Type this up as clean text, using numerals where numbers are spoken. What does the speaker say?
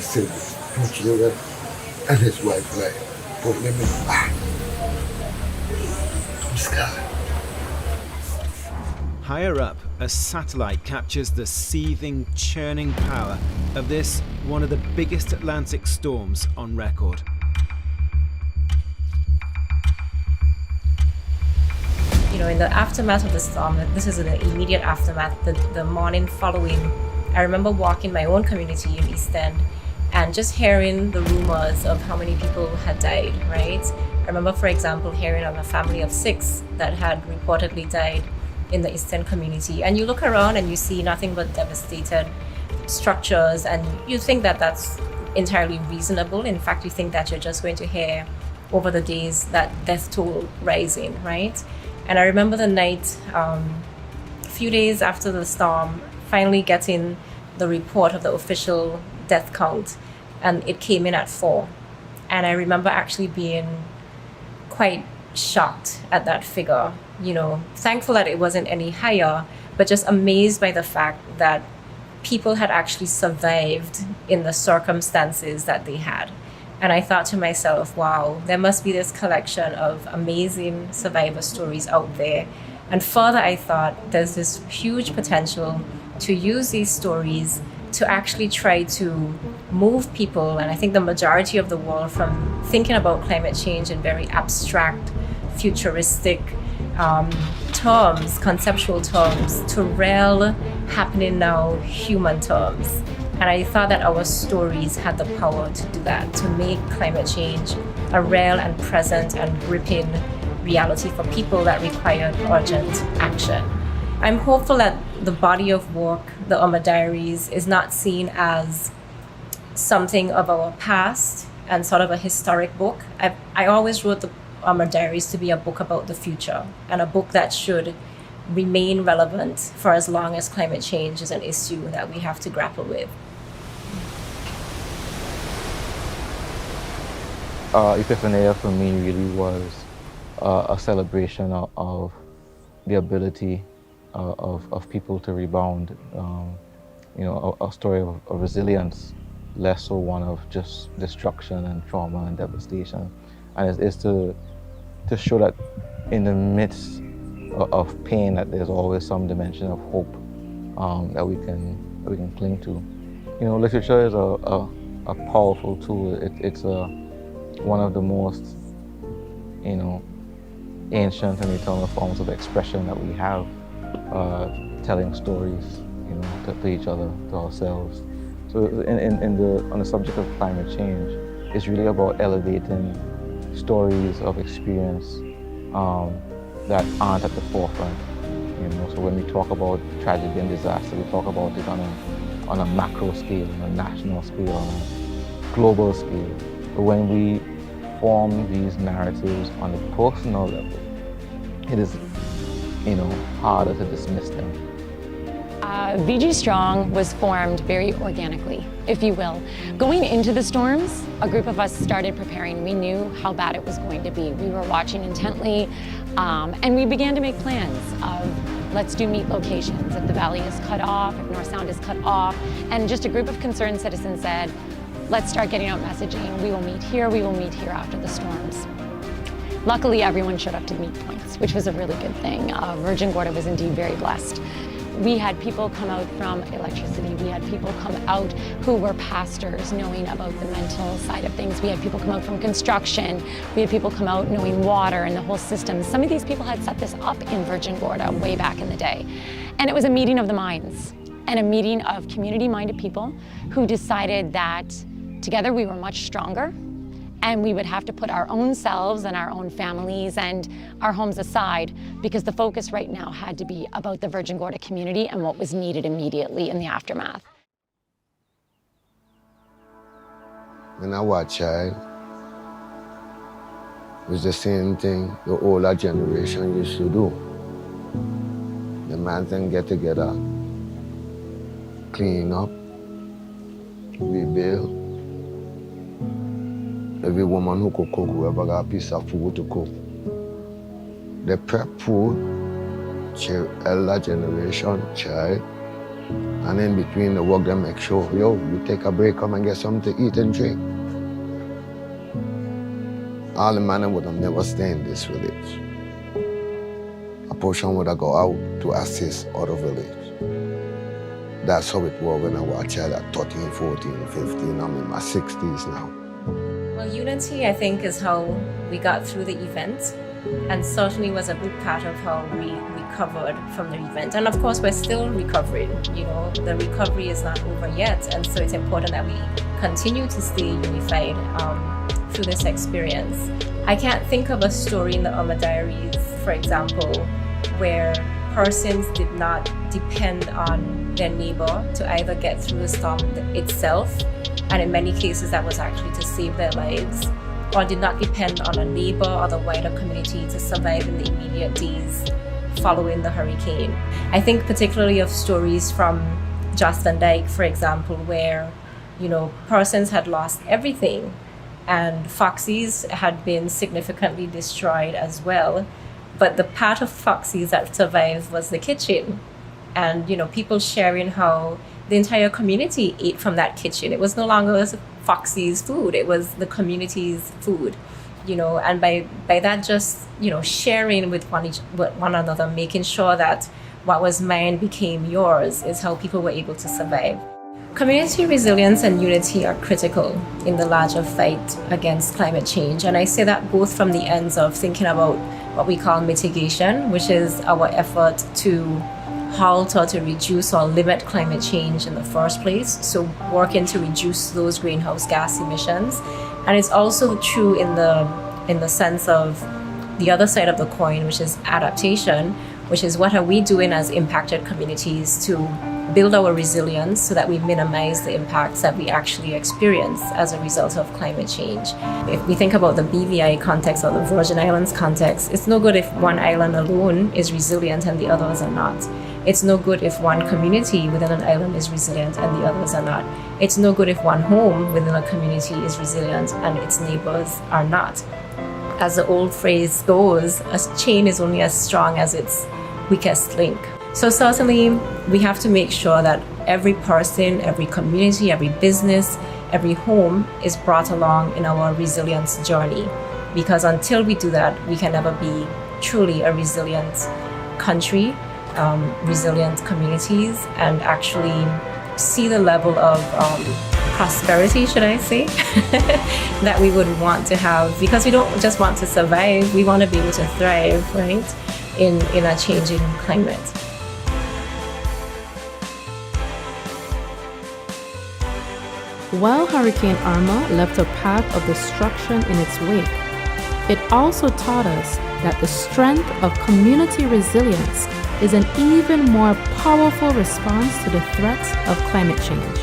siblings, 2 children, and his wife, like, put them in the back of the sky. Higher up, a satellite captures the seething, churning power of this, one of the biggest Atlantic storms on record. You know, in the aftermath of the storm, this is the immediate aftermath, the morning following, I remember walking my own community in East End and just hearing the rumors of how many people had died, right? I remember, for example, hearing of a family of 6 that had reportedly died in the East End community. And you look around and you see nothing but devastated structures, and you think that that's entirely reasonable. In fact, you think that you're just going to hear over the days that death toll rising, right? And I remember the night, a few days after the storm, finally getting the report of the official death count, and it came in at 4. And I remember actually being quite shocked at that figure, you know, thankful that it wasn't any higher, but just amazed by the fact that people had actually survived in the circumstances that they had. And I thought to myself, wow, there must be this collection of amazing survivor stories out there. And further, I thought there's this huge potential to use these stories to actually try to move people, and I think the majority of the world, from thinking about climate change in very abstract, futuristic terms, conceptual terms, to real, happening now, human terms. And I thought that our stories had the power to do that, to make climate change a real and present and gripping reality for people that required urgent action. I'm hopeful that the body of work, the Oma Diaries, is not seen as something of our past and sort of a historic book. I always wrote the Oma Diaries to be a book about the future, and a book that should remain relevant for as long as climate change is an issue that we have to grapple with. Epiphania for me really was a celebration of the ability of people to rebound. You know, a story of resilience, less so one of just destruction and trauma and devastation. And it's to show that in the midst of pain, that there's always some dimension of hope that we can cling to. You know, literature is a powerful tool. It's one of the most, you know, ancient and eternal forms of expression that we have, telling stories, you know, to each other, to ourselves. So on the subject of climate change, it's really about elevating stories of experience that aren't at the forefront. You know, so when we talk about tragedy and disaster, we talk about it on a macro scale, on a national scale, on a global scale. But when we form these narratives on a personal level, it is, you know, harder to dismiss them. VG Strong was formed very organically, if you will. Going into the storms, a group of us started preparing. We knew how bad it was going to be. We were watching intently, and we began to make plans of, let's do meet locations. If the valley is cut off, if North Sound is cut off, and just a group of concerned citizens said, let's start getting out messaging. We will meet here after the storms. Luckily, everyone showed up to the meet points, which was a really good thing. Virgin Gorda was indeed very blessed. We had people come out from electricity. We had people come out who were pastors, knowing about the mental side of things. We had people come out from construction. We had people come out knowing water and the whole system. Some of these people had set this up in Virgin Gorda way back in the day. And it was a meeting of the minds, and a meeting of community-minded people who decided that together we were much stronger, and we would have to put our own selves and our own families and our homes aside, because the focus right now had to be about the Virgin Gorda community and what was needed immediately in the aftermath. When I was a child, it was the same thing the older generation used to do. The man then get together, clean up, rebuild. Every woman who could cook, whoever got a piece of food to cook. They prep food, elder generation, child, And in between the work, they make sure, yo, you take a break, come and get something to eat and drink. All the men would have never stayed in this village. A portion would have go out to assist other village. That's how it was when I was a child at 13, 14, 15. I'm in my 60s now. Well, unity, I think, is how we got through the event, and certainly was a big part of how we recovered from the event. And of course, we're still recovering. You know, the recovery is not over yet, and so it's important that we continue to stay unified through this experience. I can't think of a story in the Irma Diaries, for example, where persons did not depend on their neighbor to either get through the storm itself, and in many cases that was actually to save their lives, or did not depend on a neighbor or the wider community to survive in the immediate days following the hurricane. I think particularly of stories from Jost Van Dyke, for example, where, you know, persons had lost everything, and Foxy's had been significantly destroyed as well. But the part of Foxy's that survived was the kitchen. And, you know, people sharing how the entire community ate from that kitchen. It was no longer Foxy's food, it was the community's food, you know, and by that just, you know, sharing with one another, making sure that what was mine became yours is how people were able to survive. Community resilience and unity are critical in the larger fight against climate change. And I say that both from the ends of thinking about what we call mitigation, which is our effort to halt or to reduce or limit climate change in the first place. So working to reduce those greenhouse gas emissions. And it's also true in the sense of the other side of the coin, which is adaptation, which is what are we doing as impacted communities to build our resilience so that we minimize the impacts that we actually experience as a result of climate change. If we think about the BVI context or the Virgin Islands context, it's no good if one island alone is resilient and the others are not. It's no good if one community within an island is resilient and the others are not. It's no good if one home within a community is resilient and its neighbors are not. As the old phrase goes, a chain is only as strong as its weakest link. So certainly we have to make sure that every person, every community, every business, every home is brought along in our resilience journey. Because until we do that, we can never be truly a resilient country, resilient communities, and actually see the level of prosperity, should I say, that we would want to have. Because we don't just want to survive, we want to be able to thrive, right, in a changing climate. While Hurricane Irma left a path of destruction in its wake, it also taught us that the strength of community resilience is an even more powerful response to the threats of climate change.